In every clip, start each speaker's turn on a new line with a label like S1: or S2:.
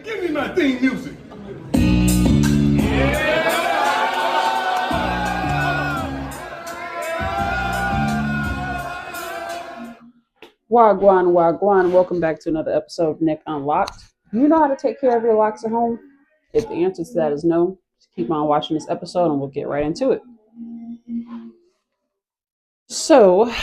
S1: Give me my theme music.
S2: Wagwan, wagwan. Welcome back to another episode of Nick Unlocked. Do you know how to take care of your locks at home? If the answer to that is no, just keep on watching this episode and we'll get right into it. So,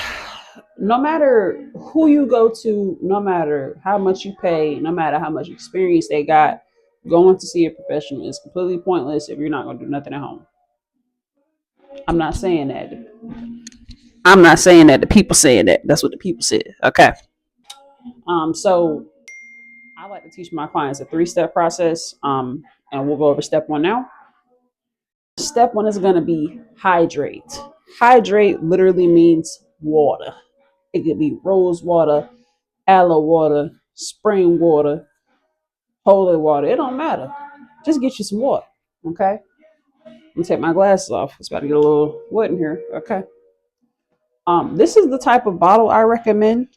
S2: no matter who you go to, no matter how much you pay, no matter how much experience they got, going to see a professional is completely pointless if you're not going to do nothing at home. I'm not saying that. I'm not saying that. The people saying that. That's what the people said. Okay. So I like to teach my clients a 3-step process. And we'll go over step 1 now. Step 1 is going to be hydrate. Hydrate literally means water. It could be rose water, aloe water, spring water, holy water. It don't matter. Just get you some water. Okay. Let me take my glasses off. It's about to get a little wet in here. Okay. This is the type of bottle I recommend.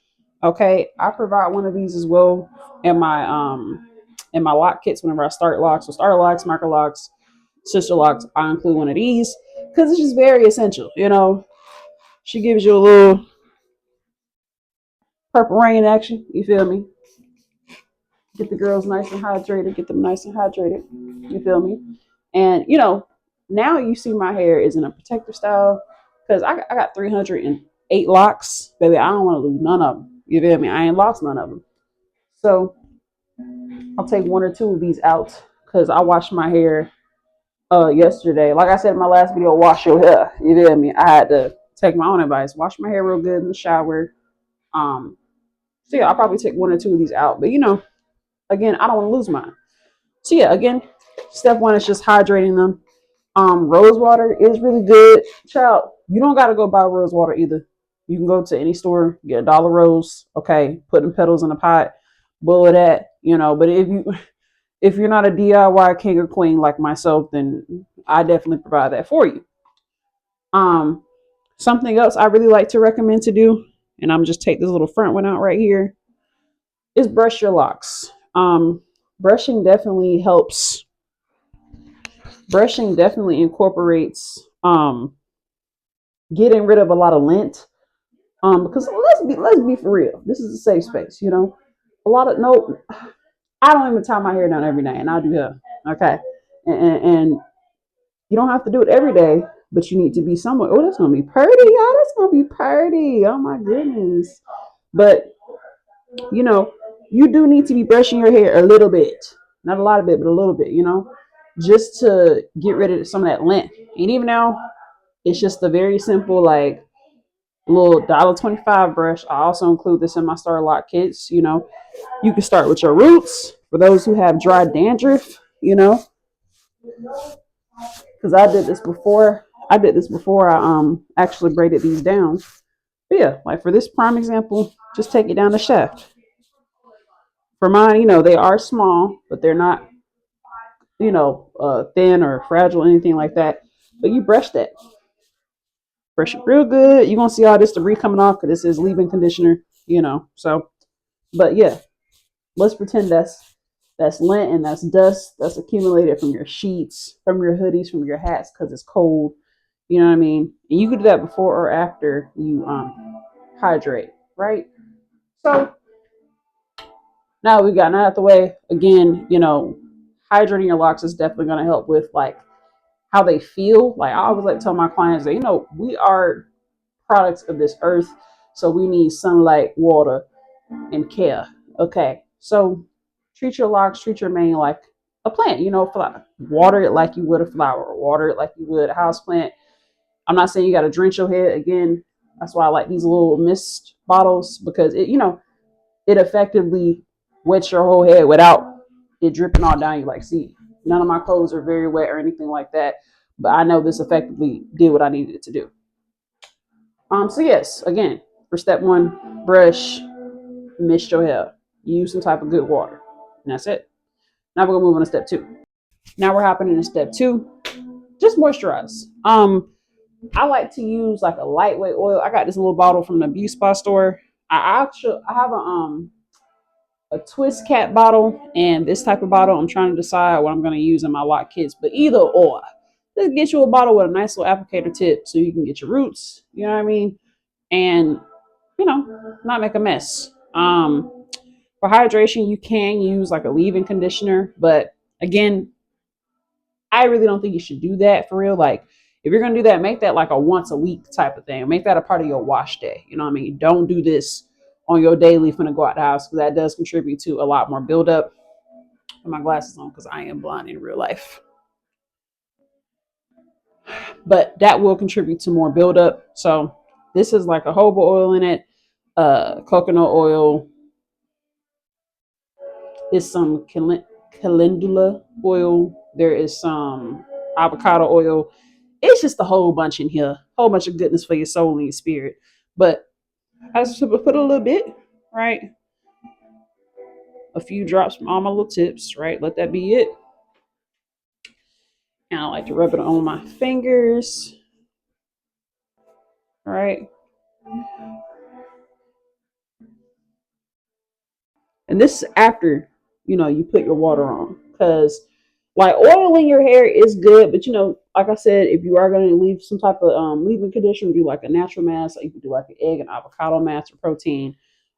S2: Okay. I provide one of these as well in my lock kits whenever I start locks. So starter locks, marker locks, sister locks, I include one of these because it's just very essential. She gives you a little purple rain action. You feel me? Get the girls nice and hydrated. Get them nice and hydrated. You feel me? And now you see my hair is in a protective style because I got 308 locks, baby. I don't want to lose none of them. You feel me? I ain't lost none of them. So I'll take 1 or 2 of these out because I washed my hair yesterday. Like I said in my last video, wash your hair. You feel me? I had to take my own advice. Wash my hair real good in the shower. So yeah, I'll probably take 1 or 2 of these out. But again, I don't want to lose mine. So yeah, again, step 1 is just hydrating them. Rose water is really good. Child, you don't gotta go buy rose water either. You can go to any store, get $1 rose, okay, put them petals in a pot, boil that, but if you're not a DIY king or queen like myself, then I definitely provide that for you. Something else I really like to recommend to do, and I'm just take this little front one out right here, is brush your locks. Brushing definitely helps. Brushing definitely incorporates getting rid of a lot of lint. Because let's be for real. This is a safe space, A lot of no, I don't even tie my hair down every day, and I do hair. Okay, and you don't have to do it every day, but you need to be somewhere. Oh, that's gonna be pretty, y'all. That's gonna be pretty. Oh my goodness. But you do need to be brushing your hair a little bit, not a lot of it, but a little bit. Just to get rid of some of that lint. And even now, it's just a very simple like little $1.25 brush. I also include this in my Star Lock kits. You can start with your roots for those who have dry dandruff. Because I did this before. I actually braided these down. But yeah, like for this prime example, just take it down the shaft. For mine, they are small, but they're not, thin or fragile, anything like that. But you brush that. Brush it real good. You're going to see all this debris coming off because this is leave-in conditioner, So, but yeah, let's pretend that's lint and that's dust that's accumulated from your sheets, from your hoodies, from your hats because it's cold. You know what I mean? And you can do that before or after you hydrate, right? So now we got that out of the way. Again, hydrating your locks is definitely going to help with like how they feel. Like I always like to tell my clients that, we are products of this earth. So we need sunlight, water, and care. Okay. So treat your locks, treat your mane like a plant, water it like you would a flower, water it like you would a house plant. I'm not saying you got to drench your head. Again, that's why I like these little mist bottles because it effectively wets your whole head without it dripping all down you. Like, see, none of my clothes are very wet or anything like that, but I know this effectively did what I needed it to do. So yes, again, for step 1, brush, mist your hair, use some type of good water, and that's it. Now we're gonna move on to step 2. Now we're hopping into step 2. Just moisturize. I like to use like a lightweight oil. I got this little bottle from the beauty spa store. I have a twist cap bottle and this type of bottle. I'm trying to decide what I'm going to use in my lock kits, but either or, just get you a bottle with a nice little applicator tip so you can get your roots, you know what I mean? And, not make a mess. For hydration, you can use like a leave-in conditioner, but again, I really don't think you should do that for real. Like, if you're gonna do that, make that like a once a week type of thing. Make that a part of your wash day. You know what I mean? Don't do this on your daily when to go out the house, because that does contribute to a lot more buildup. Put my glasses on because I am blind in real life. But that will contribute to more buildup. So this is like a jojoba oil in it, coconut oil, is some calendula oil. There is some avocado oil. It's just a whole bunch in here, whole bunch of goodness for your soul and your spirit. But I just put a little bit, right? A few drops from all my little tips, right? Let that be it. And I like to rub it on my fingers, right? And this is after, you put your water on. Because like oiling your hair is good, but like I said, if you are going to leave some type of leave-in conditioner, do like a natural mask, like you could do like an egg and avocado mask or protein.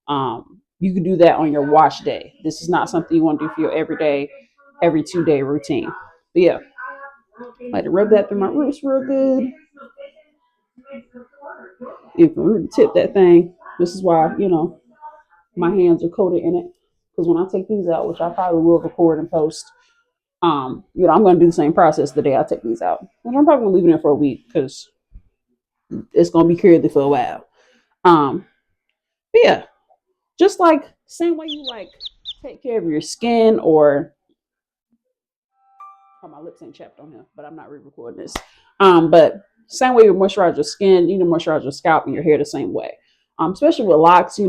S2: You can do that on your wash day. This is not something you want to do for your everyday, every 2 day routine. But yeah, I like to rub that through my roots real good. You can really tip that thing. This is why, my hands are coated in it. Because when I take these out, which I probably will record and post, I'm going to do the same process the day I take these out. And I'm probably going to leave it in for a week because it's going to be curly for a while. But yeah, just like same way you like take care of your skin, or my lips ain't chapped on here, but I'm not re-recording this. But same way you moisturize your skin, you need to moisturize your scalp and your hair the same way. Especially with locks,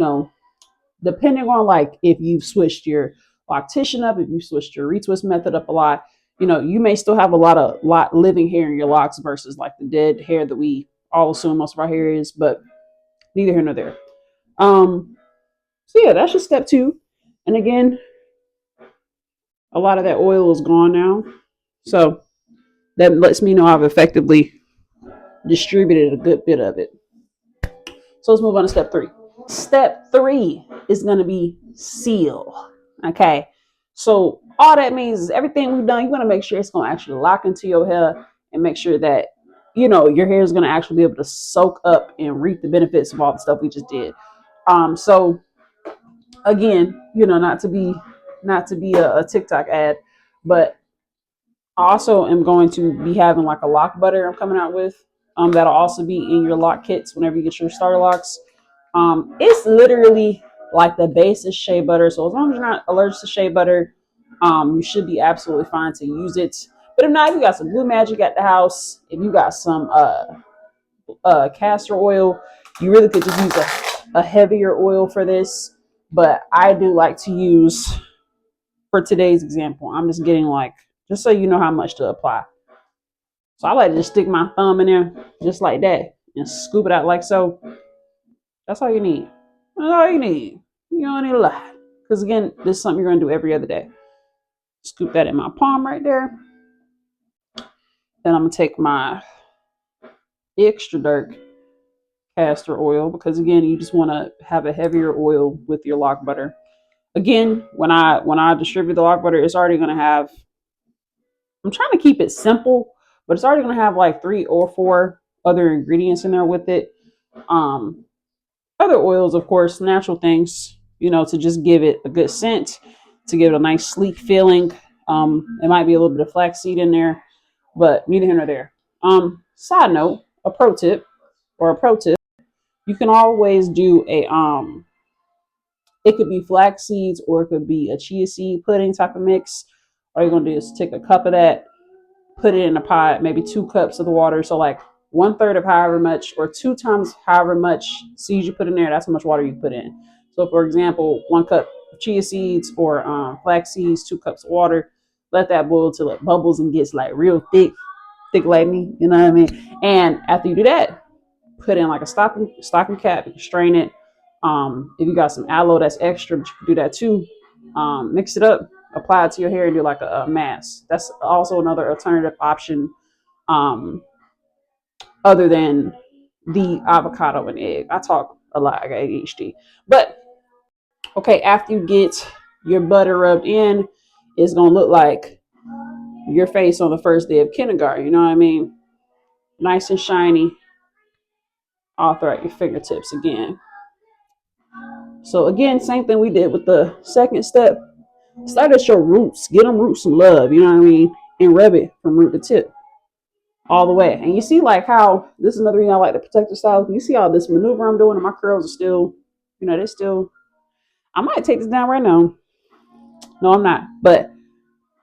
S2: depending on like if you've switched your loctician up, if you switched your retwist method up a lot, you may still have a lot living hair in your locks versus like the dead hair that we all assume most of our hair is, but neither here nor there. So yeah, that's just step 2. And again, a lot of that oil is gone now. So that lets me know I've effectively distributed a good bit of it. So let's move on to step 3. Step 3 is going to be seal. Okay. So all that means is everything we've done, you want to make sure it's going to actually lock into your hair and make sure that, your hair is going to actually be able to soak up and reap the benefits of all the stuff we just did. So again, not to be a TikTok ad, but I also am going to be having like a lock butter I'm coming out with. That'll also be in your lock kits whenever you get your starter locks. It's literally like the base is shea butter. So as long as you're not allergic to shea butter, you should be absolutely fine to use it. But if not, if you got some Blue Magic at the house, if you got some castor oil, you really could just use a heavier oil for this. But I do like to use, for today's example, I'm just getting like, just so you know how much to apply. So I like to just stick my thumb in there just like that and scoop it out like so. That's all you need. That's all you need. You don't need a lot. Because again, this is something you're going to do every other day. Scoop that in my palm right there. Then I'm going to take my extra dark castor oil, because again, you just want to have a heavier oil with your lock butter. Again, when I distribute the lock butter, it's already going to have, I'm trying to keep it simple, but it's already going to have like 3 or 4 other ingredients in there with it. Other oils, of course, natural things, to just give it a good scent, to give it a nice sleek feeling. It might be a little bit of flaxseed in there, but neither here nor there. Side note, a pro tip, you can always do it could be flax seeds or it could be a chia seed pudding type of mix. All you're gonna do is take a cup of that, put it in a pot, maybe 2 cups of the water. So like 1/3 of however much, or 2 times however much seeds you put in there, that's how much water you put in. So for example, 1 cup of chia seeds or flax seeds, 2 cups of water. Let that boil till it bubbles and gets like real thick like me, you know what I mean? And after you do that, put in like a stocking cap, you can strain it. If you got some aloe that's extra, but you can do that too. Mix it up, apply it to your hair, and do like a mask. That's also another alternative option, um, other than the avocado and egg. I talk a lot. I got ADHD, but okay. After you get your butter rubbed in, it's gonna look like your face on the first day of kindergarten. You know what I mean? Nice and shiny, all throughout your fingertips again. So again, same thing we did with the second step. Start at your roots. Get them roots some love. You know what I mean? And rub it from root to tip all the way. And you see like how this is another reason I like the protector style. You see all this maneuver I'm doing and my curls are still, they're still, I might take this down right now. No, I'm not. But,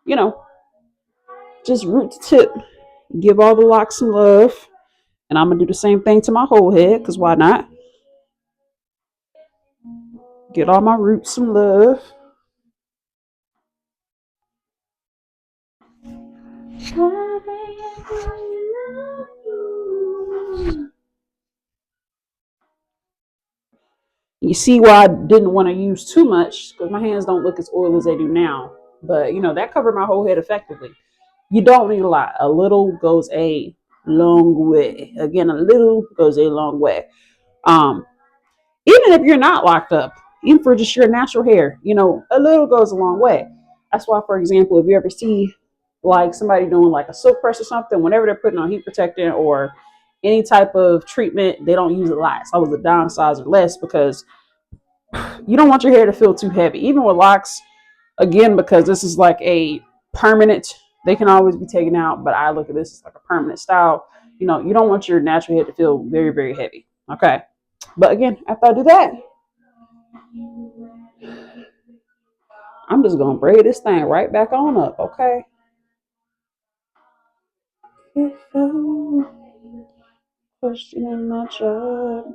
S2: you know, just root to tip. Give all the locks some love. And I'm going to do the same thing to my whole head because why not? Get all my roots some love. You see why I didn't want to use too much because my hands don't look as oily as they do now. But, that covered my whole head effectively. You don't need a lot. A little goes a long way. Again, a little goes a long way. Um, Even if you're not locked up, even for just your natural hair, a little goes a long way. That's why, for example, if you ever see like somebody doing like a silk press or something, whenever they're putting on heat protectant or any type of treatment, they don't use a lot. So I was a downsize or less because you don't want your hair to feel too heavy. Even with locks, again, because this is like a permanent, they can always be taken out, but I look at this as like a permanent style. You don't want your natural hair to feel very, very heavy. Okay. But again, after I do that, I'm just gonna braid this thing right back on up, okay? Questioning my job.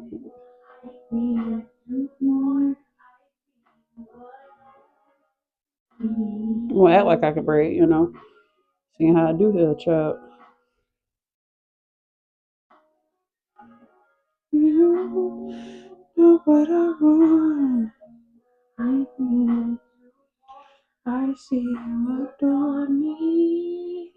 S2: Well, act like I can braid, seeing how I do here, child. You know what I want. I see you adore me.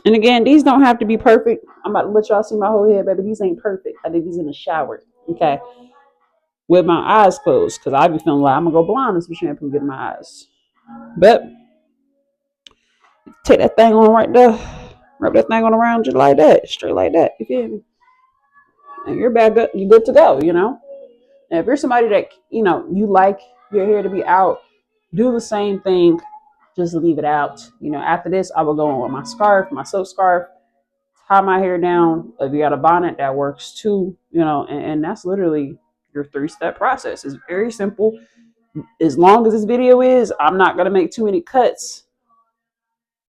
S2: And again, these don't have to be perfect. I'm about to let y'all see my whole head, baby. These ain't perfect. I did these in the shower, okay, with my eyes closed, because I be feeling like I'm gonna go blind with some shampoo and get in my eyes. But take that thing on right there, wrap that thing on around just like that, straight like that. You feel me? And you're back up. You good to go. And if you're somebody that you like your hair to be out, do the same thing. Just leave it out. After this, I will go on with my scarf, my silk scarf, tie my hair down. If you got a bonnet, that works too. And that's literally your 3-step process. It's very simple. As long as this video is, I'm not gonna make too many cuts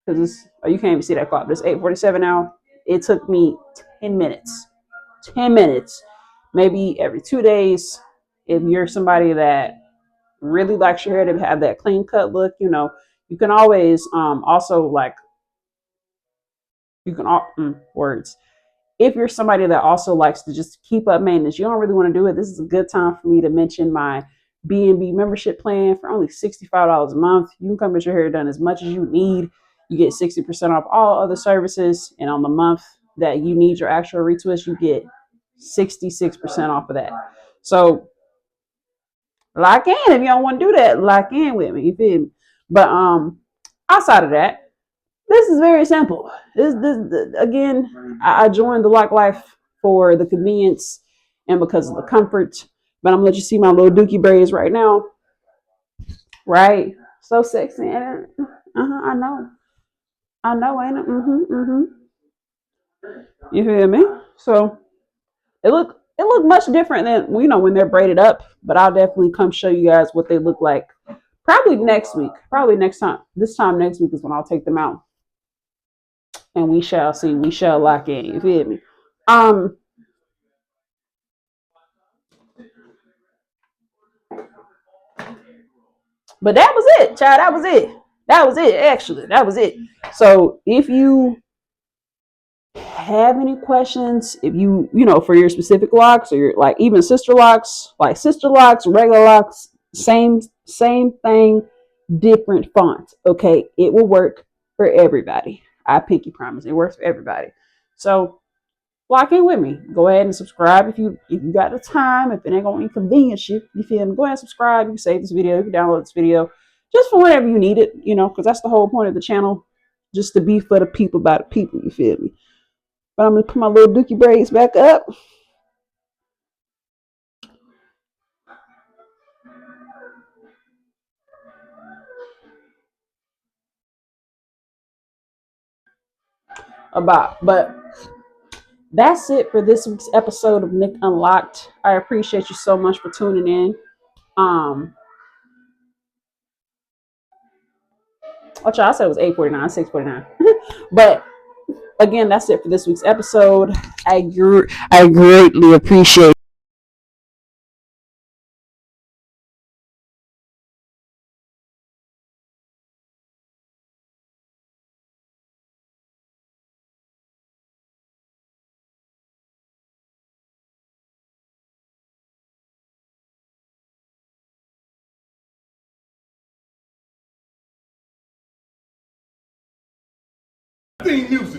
S2: because you can't even see that clock. This 8:47 now. It took me 10 minutes. 10 minutes, maybe every 2 days. If you're somebody that really likes your hair to have that clean cut look, you can always also like you can words. If you're somebody that also likes to just keep up maintenance, you don't really want to do it. This is a good time for me to mention my B&B membership plan for only $65 a month. You can come get your hair done as much as you need. You get 60% off all other services, and on the month that you need your actual retwist, you get 66% off of that. So lock in if you don't want to do that. Lock in with me. You feel me? But outside of that, this is very simple. This again, I joined the Loc Life for the convenience and because of the comfort. But I'm gonna let you see my little dookie braids right now. Right? So sexy. I know. I know, ain't it? You feel me? So it look much different than when they're braided up, but I'll definitely come show you guys what they look like probably next week. Probably next time. This time next week is when I'll take them out. And we shall see. We shall lock in. You feel me? Um But that was it, child. That was it. That was it. Actually, that was it. So if you have any questions, if you know, for your specific locks or your, like, even sister locks, like sister locks, regular locks, same thing, different fonts. Okay, it will work for everybody. I pinky promise, it works for everybody. So lock in with me. Go ahead and subscribe if you got the time. If it ain't gonna inconvenience you, you feel me? Go ahead and subscribe. You can save this video. You can download this video just for whenever you need it. You know, because that's the whole point of the channel, just to be for the people by the people. You feel me? But I'm gonna put my little dookie braids back up. But that's it for this week's episode of Nick Unlocked. I appreciate you so much for tuning in. Which I said it was 8:49, 6:49. But again, that's it for this week's episode. I greatly appreciate theme music.